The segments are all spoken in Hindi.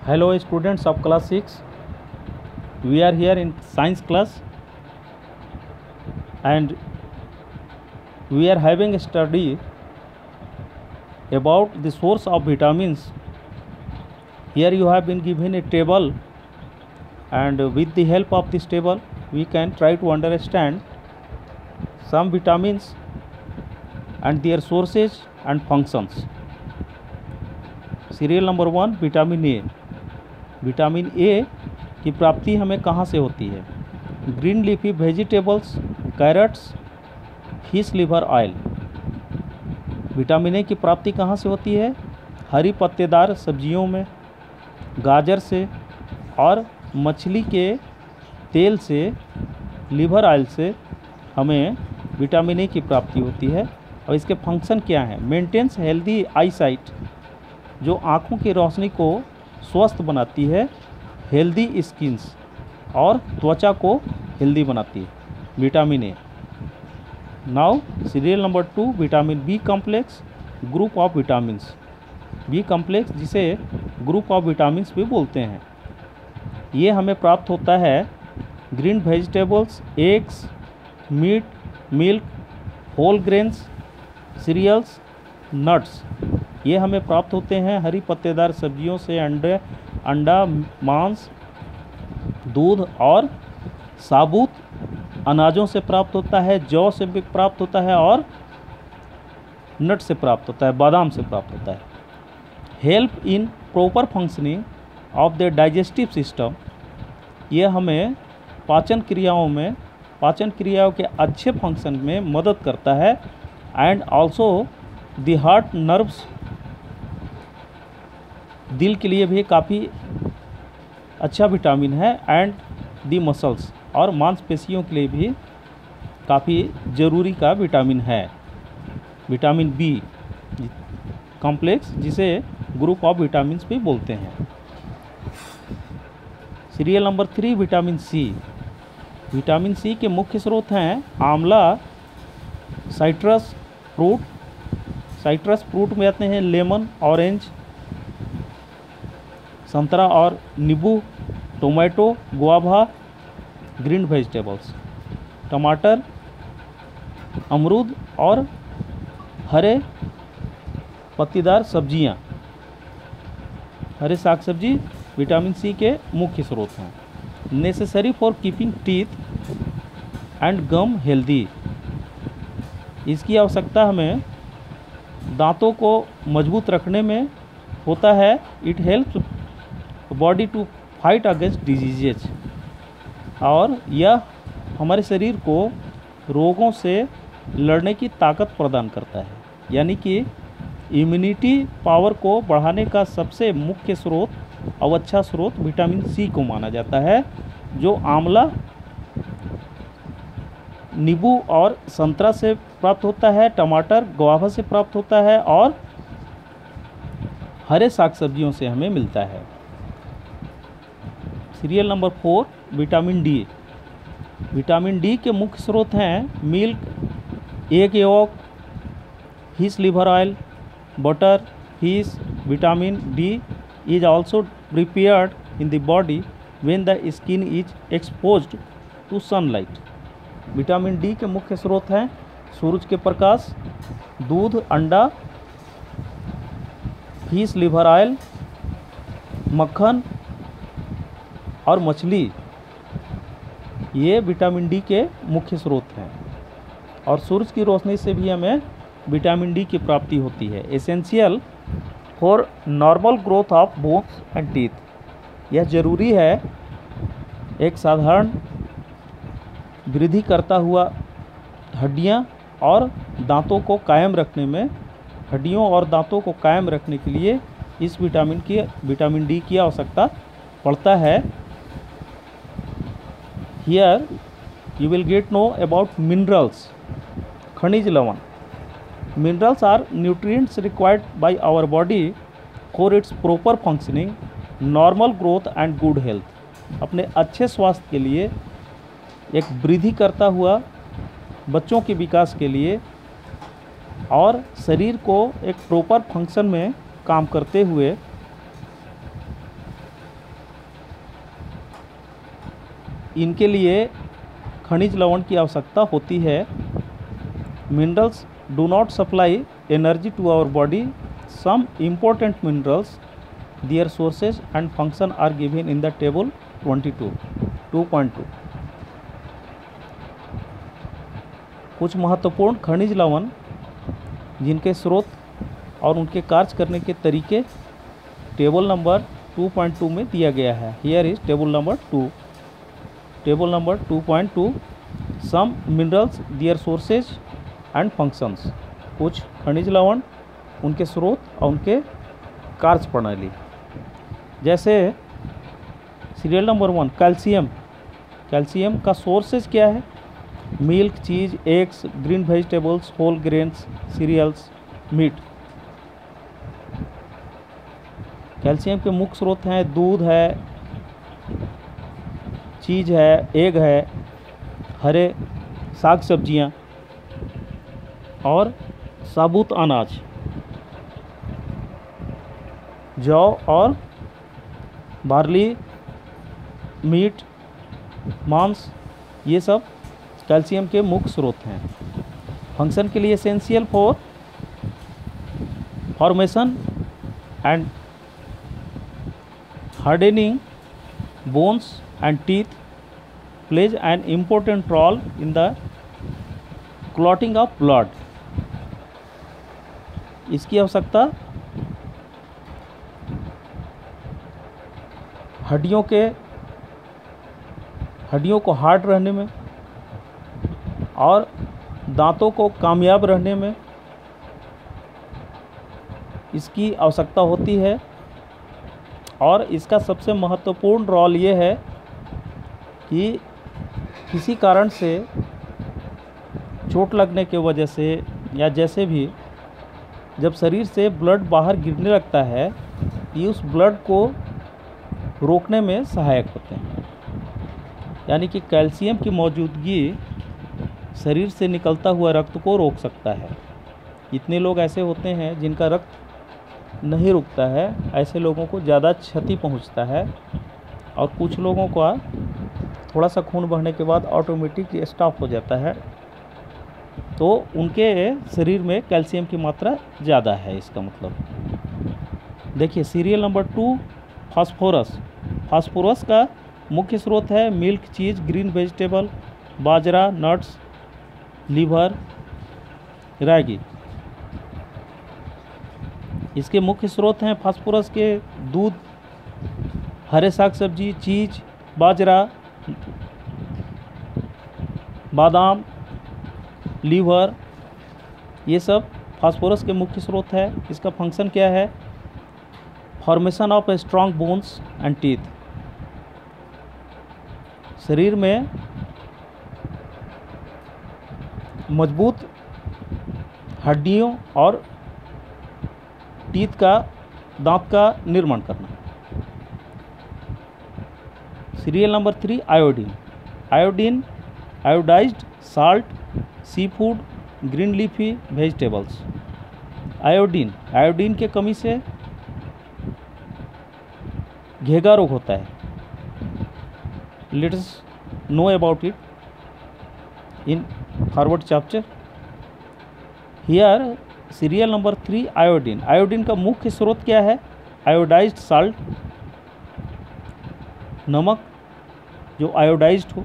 Hello students of class 6. We are here in science class and we are having a study about the source of vitamins. Here you have been given a table, and with the help of this table we can try to understand some vitamins and their sources and functions. Serial number 1 vitamin A. Vitamin A की प्राप्ति हमें कहाँ से होती है? Green leafy vegetables, carrots, fish liver oil. Vitamin A की प्राप्ति कहाँ से होती है? हरी पत्तेदार सब्जियों में, गाजर से और मछली के तेल से, लिवर ऑयल से हमें विटामिन ए की प्राप्ति होती है। और इसके फंक्शन क्या हैं? मेंटेन्स हेल्दी आई साइट, जो आँखों की रोशनी को स्वस्थ बनाती है, हेल्दी स्किन्स और त्वचा को हेल्दी बनाती है vitamin A. Now serial number 2 vitamin B complex, group of vitamins. B complex जिसे ग्रुप ऑफ विटामिन्स भी बोलते हैं, ये हमें प्राप्त होता है green vegetables, eggs, meat, milk, whole grains, cereals, nuts. ये हमें प्राप्त होते हैं हरी पत्तेदार सब्जियों से, अंडा, मांस, दूध और साबुत अनाजों से प्राप्त होता है, जौ से भी प्राप्त होता है और नट से प्राप्त होता है, बादाम से प्राप्त होता है। Help in proper functioning of the digestive system, ये हमें पाचन क्रियाओं के अच्छे फंक्शन में मदद करता है। And also the heart nerves, दिल के लिए भी काफ़ी अच्छा विटामिन है। एंड दी मसल्स, और मांसपेशियों के लिए भी काफ़ी ज़रूरी का विटामिन है विटामिन बी कॉम्प्लेक्स, जिसे ग्रुप ऑफ विटामिन्स भी बोलते हैं। Serial number 3 vitamin C. Vitamin C के मुख्य स्रोत हैं आंवला, साइट्रस फ्रूट। साइट्रस फ्रूट में आते हैं लेमन, ऑरेंज, संतरा और नींबू, टोमेटो, गुआवा। ग्रीन वेजिटेबल्स, टमाटर, अमरूद और हरे पत्तीदार सब्जियां, हरे साग सब्जी विटामिन सी के मुख्य स्रोत हैं। Necessary for keeping teeth and gum healthy, इसकी आवश्यकता हमें दांतों को मजबूत रखने में होता है। It helps body to fight against diseases, और यह हमारे शरीर को रोगों से लड़ने की ताकत प्रदान करता है। यानी कि इम्यूनिटी पावर को बढ़ाने का सबसे मुख्य स्रोत और अच्छा स्रोत विटामिन सी को माना जाता है, जो आंवला, नींबू और संतरा से प्राप्त होता है, टमाटर, गुआवा से प्राप्त होता है और हरे साग सब्जियों से हमें मिलता है। Serial number 4 vitamin D. Vitamin D के मुख्य स्रोत हैं milk, egg yolk, fish liver oil, butter, fish. Vitamin D is also prepared in the body when the skin is exposed to sunlight. Vitamin D के मुख्य स्रोत हैं सूरज के प्रकाश, दूध, अंडा, फिश लिवर ऑयल, मक्खन और मछली। ये विटामिन डी के मुख्य स्रोत हैं, और सूरज की रोशनी से भी हमें विटामिन डी की प्राप्ति होती है। Essential for normal growth of bones and teeth, यह जरूरी है एक साधारण वृद्धि करता हुआ हड्डियां और दांतों को कायम रखने में, हड्डियों और दांतों को कायम रखने के लिए इस विटामिन डी की आवश्यकता पड़ता है। Here you will get know about minerals, खनिज लवण। Minerals are nutrients required by our body for its proper functioning, normal growth and good health। अपने अच्छे स्वास्थ्य के लिए, एक वृद्धि करता हुआ बच्चों के विकास के लिए और शरीर को एक प्रॉपर फंक्शन में काम करते हुए इनके लिए खनिज लवण की आवश्यकता होती है। Minerals do not supply energy to our body. Some important minerals their sources and function are given in the table 2.2। कुछ महत्वपूर्ण खनिज लवण जिनके स्रोत और उनके कार्य करने के तरीके टेबल नंबर 2.2 में दिया गया है। Here is table number 2। Table number 2.2 some minerals their sources and functions. कुछ खनिज लवण, उनके स्रोत और उनके कार्य प्रणाली। जैसे सीरियल नंबर 1 कैल्शियम। कैल्शियम का सोर्सेज क्या है? Milk, cheese, eggs, green vegetables, whole grains, cereals, meat. Calcium के मुख्य स्रोत हैं दूध है, चीज़ है, एग है, हरे साग सब्जियां और साबुत अनाज, जौ और बार्ली, मीट, मांस, ये सब कैल्शियम के मुख्य स्रोत हैं। फंक्शन के लिए essential for formation and hardening bones and teeth, plays an important role in the clotting of blood. इसकी आवश्यकता हड्डियों को हार्ड रहने में और दांतों को कामयाब रहने में इसकी आवश्यकता होती है। और इसका सबसे महत्वपूर्ण रोल ये है कि किसी कारण से चोट लगने के वजह से या जैसे भी जब शरीर से ब्लड बाहर गिरने लगता है, ये उस ब्लड को रोकने में सहायक होते हैं। यानी कि कैल्शियम की मौजूदगी शरीर से निकलता हुआ रक्त को रोक सकता है। इतने लोग ऐसे होते हैं जिनका रक्त नहीं रुकता है, ऐसे लोगों को ज़्यादा क्षति पहुंचता है। और कुछ लोगों का थोड़ा सा खून बहने के बाद ऑटोमेटिक स्टॉप हो जाता है, तो उनके शरीर में कैल्शियम की मात्रा ज़्यादा है। इसका मतलब देखिए सीरियल नंबर 2 फास्फोरस। फास्फोरस का मुख्य स्रोत है मिल्क, चीज़, ग्रीन वेजिटेबल, बाजरा, नट्स, लीवर, रागी। इसके मुख्य स्रोत हैं फास्फोरस के दूध, हरे साग सब्जी, चीज़, बाजरा, बादाम, लीवर, ये सब फास्फोरस के मुख्य स्रोत है। इसका फंक्शन क्या है? Formation of strong bones and teeth. शरीर में मजबूत हड्डियों और टीथ का, दांत का निर्माण करना। Serial number 3 iodine. Iodine iodized salt, sea food, green leafy vegetables. Iodine के कमी से घेगा रोग होता है। Let us know about it in forward chapter. Here serial number 3 iodine. Iodine का मुख्य स्रोत क्या है? आयोडाइज्ड साल्ट, नमक जो आयोडाइज्ड हो।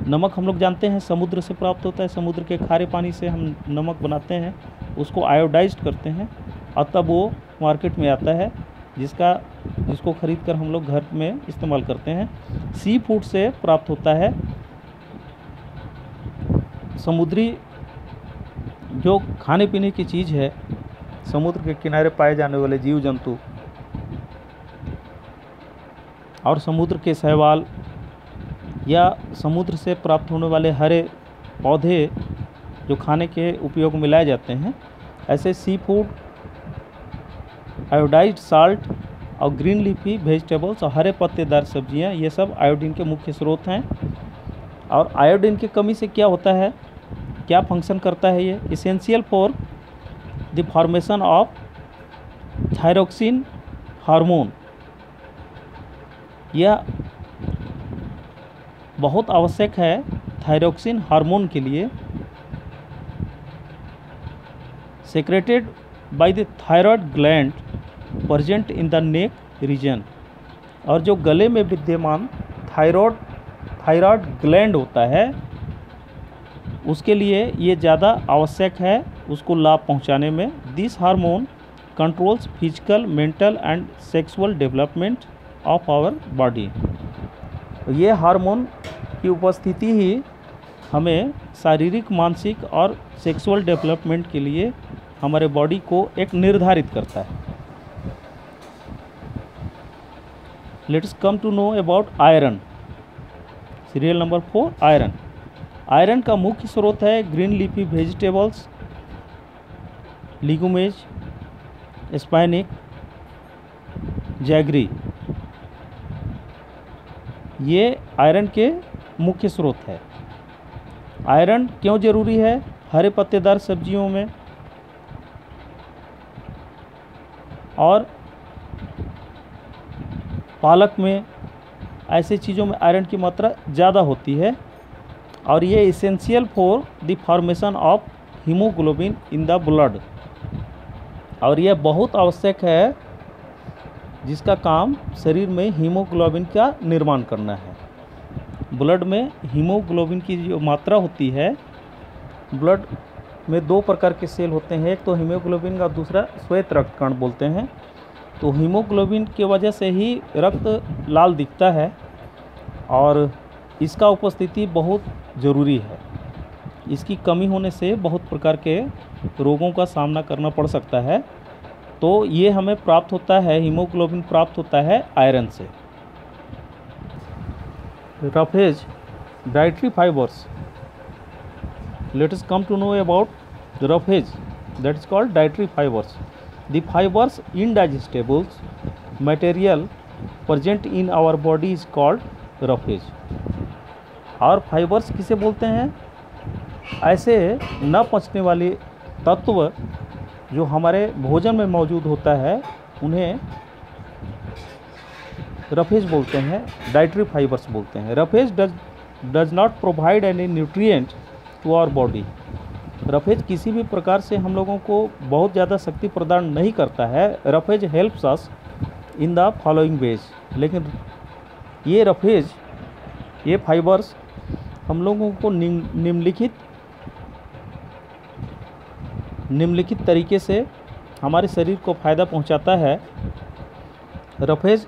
नमक हम लोग जानते हैं समुद्र से प्राप्त होता है, समुद्र के खारे पानी से हम नमक बनाते हैं, उसको आयोडाइज्ड करते हैं और तब वो मार्केट में आता है, जिसको खरीद कर हम लोग घर में इस्तेमाल करते हैं। सी फूड से प्राप्त होता है, समुद्री जो खाने पीने की चीज़ है, समुद्र के किनारे पाए जाने वाले जीव जंतु और समुद्र के शैवाल या समुद्र से प्राप्त होने वाले हरे पौधे जो खाने के उपयोग में लाए जाते हैं। ऐसे सी फूड, आयोडाइज्ड साल्ट और ग्रीन लीफी वेजिटेबल्स और हरे पत्तेदार सब्जियां, ये सब आयोडीन के मुख्य स्रोत हैं। और आयोडीन की कमी से क्या होता है, क्या फंक्शन करता है ये? Essential for the formation of thyroxine hormone. यह बहुत आवश्यक है थायरोक्सिन हार्मोन के लिए, secreted by the thyroid gland present in the neck region. और जो गले में विद्यमान थायराइड ग्लैंड होता है उसके लिए ये ज़्यादा आवश्यक है उसको लाभ पहुंचाने में। This hormone controls physical, mental and sexual development of our body. ये हार्मोन की उपस्थिति ही हमें शारीरिक, मानसिक और सेक्सुअल डेवलपमेंट के लिए हमारे बॉडी को एक निर्धारित करता है। Let's come to know about iron. Serial number 4, iron. Iron का मुख्य स्रोत है green leafy vegetables, legumes, spinach, jaggery. ये आयरन के मुख्य स्रोत है। आयरन क्यों जरूरी है? हरे पत्तेदार सब्जियों में और पालक में, ऐसे चीज़ों में आयरन की मात्रा ज़्यादा होती है और ये essential for the formation of haemoglobin in the blood. और यह बहुत आवश्यक है जिसका काम शरीर में हीमोग्लोबिन का निर्माण करना है। ब्लड में हीमोग्लोबिन की जो मात्रा होती है, ब्लड में 2 प्रकार के सेल होते हैं, एक तो हीमोग्लोबिन का, दूसरा श्वेत रक्त कण बोलते हैं। तो हीमोग्लोबिन की वजह से ही रक्त लाल दिखता है और इसका उपस्थिति बहुत ज़रूरी है। इसकी कमी होने से बहुत प्रकार के रोगों का सामना करना पड़ सकता है। तो ये हमें प्राप्त होता है, हीमोग्लोबिन प्राप्त होता है आयरन से। Roughage, dietary fibres. Let us come to know about the roughage, that is called dietary fibers. The fibers indigestibles material present in our body is called roughage. और फाइबर्स किसे बोलते हैं? ऐसे न पचने वाले तत्व जो हमारे भोजन में मौजूद होता है उन्हें रफेज बोलते हैं, डाइटरी फाइबर्स बोलते हैं। Roughage does not provide any nutrient to our body. Roughage किसी भी प्रकार से हम लोगों को बहुत ज़्यादा शक्ति प्रदान नहीं करता है। Roughage helps us in the following veg. लेकिन ये रफेज, ये फाइबर्स हम लोगों को निम्नलिखित तरीके से हमारे शरीर को फ़ायदा पहुंचाता है। Roughage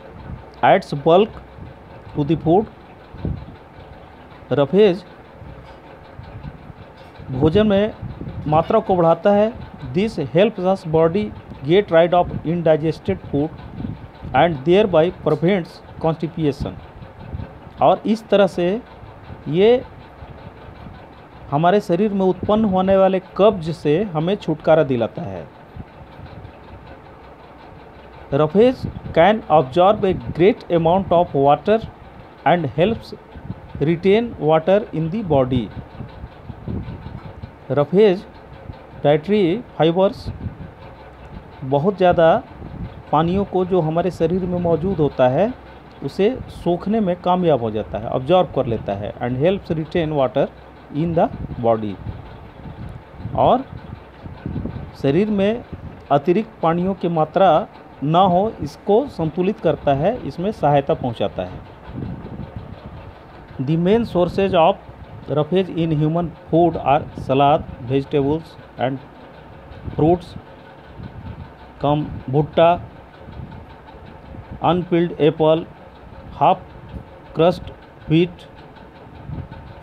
aids bulk to the food. Roughage भोजन में मात्रा को बढ़ाता है। This helps us body get rid of indigested food and thereby prevents constipation. और इस तरह से ये हमारे शरीर में उत्पन्न होने वाले कब्ज से हमें छुटकारा दिलाता है। Roughage can absorb a great amount of water and helps retain water in the body. Roughage dietary fibres बहुत ज़्यादा पानियों को जो हमारे शरीर में मौजूद होता है उसे सोखने में कामयाब हो जाता है, ऑब्जॉर्ब कर लेता है and helps retain water in the body. और शरीर में अतिरिक्त पानियों की मात्रा ना हो इसको संतुलित करता है, इसमें सहायता पहुंचाता है। The main sources of roughage in human food are salad, vegetables and fruits, कम भुट्टा, unpeeled apple, half crust wheat,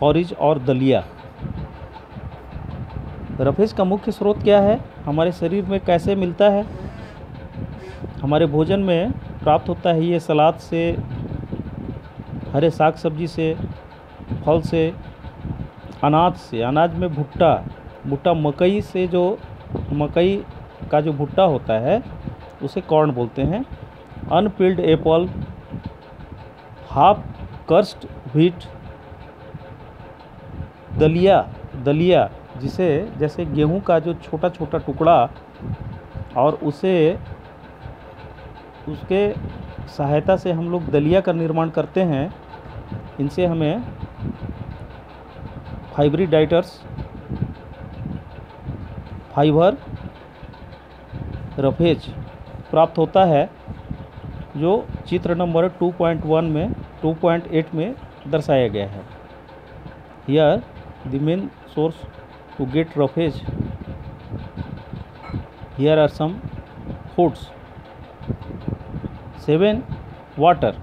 ऑरिज और दलिया। रफेज का मुख्य स्रोत क्या है? हमारे शरीर में कैसे मिलता है? हमारे भोजन में प्राप्त होता है ये सलाद से, हरे साग सब्जी से, फल से, अनाज से। अनाज में भुट्टा मकई से, जो मकई का जो भुट्टा होता है उसे कॉर्न बोलते हैं। अनपील्ड एप्पल, हाफ क्रस्ट व्हीट, दलिया जिसे जैसे गेहूं का जो छोटा छोटा टुकड़ा और उसके सहायता से हम लोग दलिया का निर्माण करते हैं। इनसे हमें फाइब्रिडाइटर्स, फाइबर रफेज प्राप्त होता है, जो चित्र नंबर 2.1 में 2.8 में दर्शाया गया है। Here the main source to get roughage, here are some foods. 7. Water,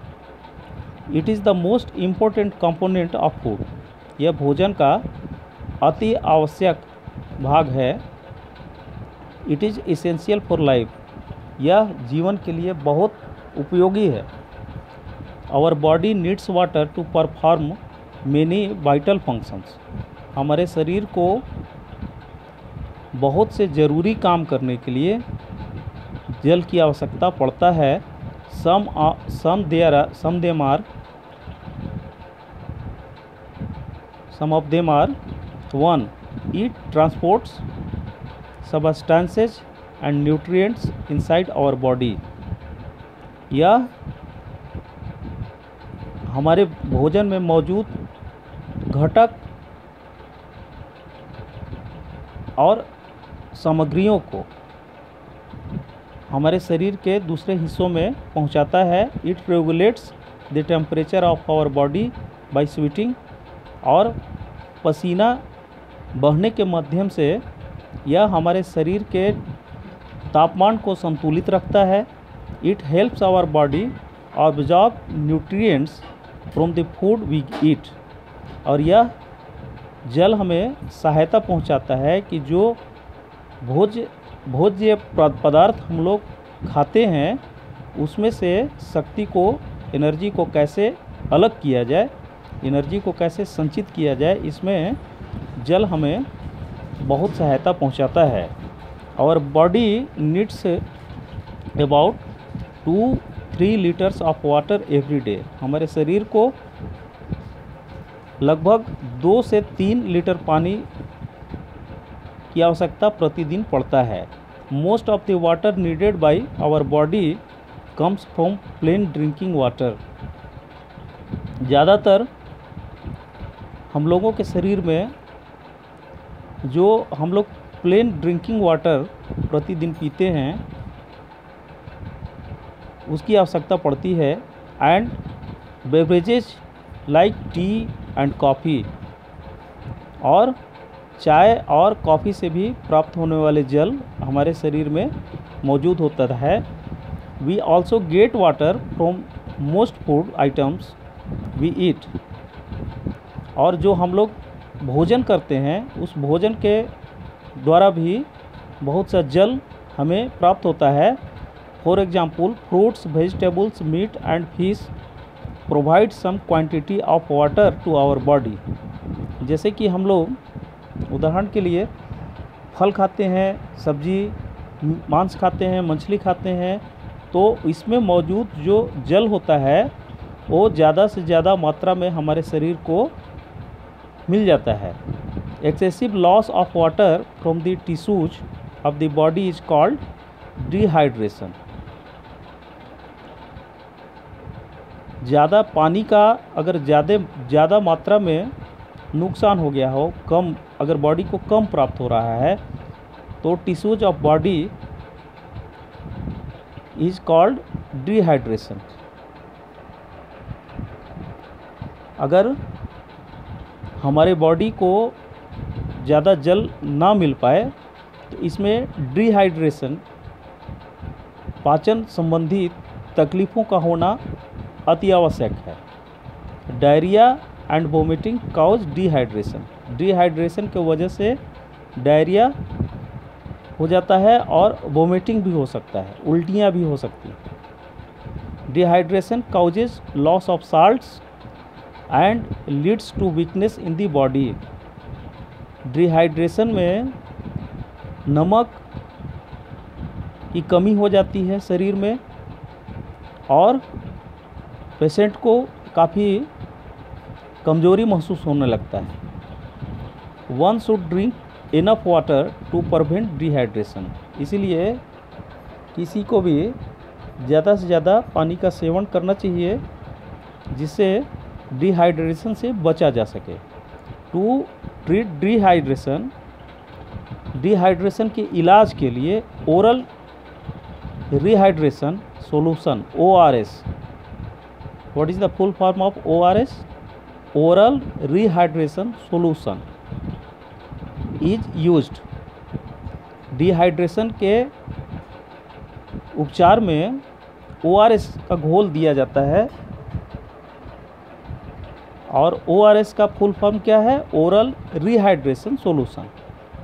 it is the most important component of food. यह भोजन का अति आवश्यक भाग है। It is essential for life, यह जीवन के लिए बहुत उपयोगी है। Our body needs water to perform many vital functions. हमारे शरीर को बहुत से ज़रूरी काम करने के लिए जल की आवश्यकता पड़ता है। some of them are 1. It transports substances and nutrients inside our body। यह हमारे भोजन में मौजूद घटक और सामग्रियों को हमारे शरीर के दूसरे हिस्सों में पहुंचाता है। It regulates the temperature of our body by sweating, और पसीना बहने के माध्यम से यह हमारे शरीर के तापमान को संतुलित रखता है। It helps our body absorb nutrients from the food we eat, और यह जल हमें सहायता पहुंचाता है कि जो भोज्य पदार्थ हम लोग खाते हैं उसमें से शक्ति को, एनर्जी को कैसे अलग किया जाए, एनर्जी को कैसे संचित किया जाए, इसमें जल हमें बहुत सहायता पहुंचाता है। Our body needs about 2-3 litres of water every day. हमारे शरीर को लगभग 2 से 3 लीटर पानी की आवश्यकता प्रतिदिन पड़ता है। Most of the water needed by our body comes from plain drinking water. ज़्यादातर हम लोगों के शरीर में जो हम लोग प्लेन ड्रिंकिंग वाटर प्रतिदिन पीते हैं उसकी आवश्यकता पड़ती है। And beverages like T and coffee, और चाय और कॉफ़ी से भी प्राप्त होने वाले जल हमारे शरीर में मौजूद होता है। We also get water from most food items we eat, और जो हम लोग भोजन करते हैं उस भोजन के द्वारा भी बहुत सा जल हमें प्राप्त होता है। For example fruits, vegetables, meat and fish provide some quantity of water to our body. जैसे कि हम लोग उदाहरण के लिए फल खाते हैं, सब्जी, मांस खाते हैं, मछली खाते हैं, तो इसमें मौजूद जो जल होता है वो ज़्यादा से ज़्यादा मात्रा में हमारे शरीर को मिल जाता है। Excessive loss of water from the tissues of the body is called dehydration. ज़्यादा पानी का अगर ज़्यादा मात्रा में नुकसान हो गया हो, कम अगर बॉडी को कम प्राप्त हो रहा है, तो tissues of body is called dehydration. अगर हमारे बॉडी को ज़्यादा जल ना मिल पाए तो इसमें डिहाइड्रेशन, पाचन संबंधी तकलीफ़ों का होना अति आवश्यक है। Diarrhoea and vomiting cause dehydration. Dehydration की वजह से डायरिया हो जाता है और वोमिटिंग भी हो सकता है, उल्टियाँ भी हो सकती हैं। Dehydration causes loss of salts and leads to weakness in the body. Dehydration में नमक की कमी हो जाती है शरीर में और पेशेंट को काफ़ी कमज़ोरी महसूस होने लगता है। One should drink enough water to prevent dehydration. इसीलिए किसी को भी ज़्यादा से ज़्यादा पानी का सेवन करना चाहिए जिससे डिहाइड्रेशन से बचा जा सके। टू ट्रीट डिहाइड्रेशन, डिहाइड्रेशन के इलाज के लिए oral rehydration solution ORS, what is the full form of ORS? Oral rehydration solution is used. Dehydration के उपचार में ORS का घोल दिया जाता है, और ORS का फुल फॉर्म क्या है? Oral rehydration solution.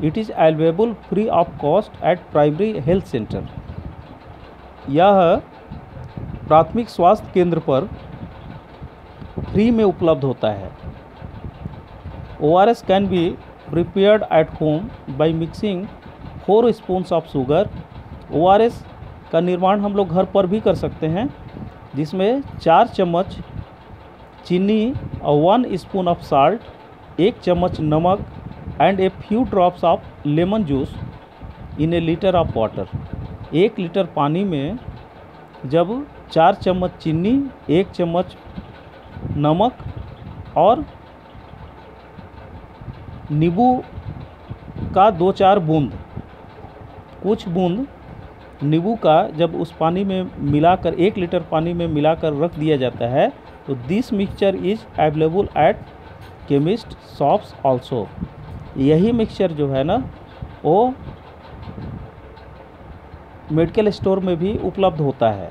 It is available free of cost at primary health centre. यह प्राथमिक स्वास्थ्य केंद्र पर फ्री में उपलब्ध होता है। ORS can be prepared at home by mixing 4 spoons of sugar. ORS का निर्माण हम लोग घर पर भी कर सकते हैं, जिसमें 4 चम्मच चीनी और 1 स्पून ऑफ साल्ट, 1 चम्मच नमक and a few drops of lemon juice in A litre of water. 1 litre पानी में जब 4 चम्मच चीनी, 1 चम्मच नमक और नींबू का 2-4 बूंद, कुछ बूंद नींबू का जब उस पानी में मिलाकर 1 लीटर पानी में मिलाकर रख दिया जाता है, तो this mixture is available at chemist shops also. यही मिक्सचर जो है ना, वो मेडिकल स्टोर में भी उपलब्ध होता है।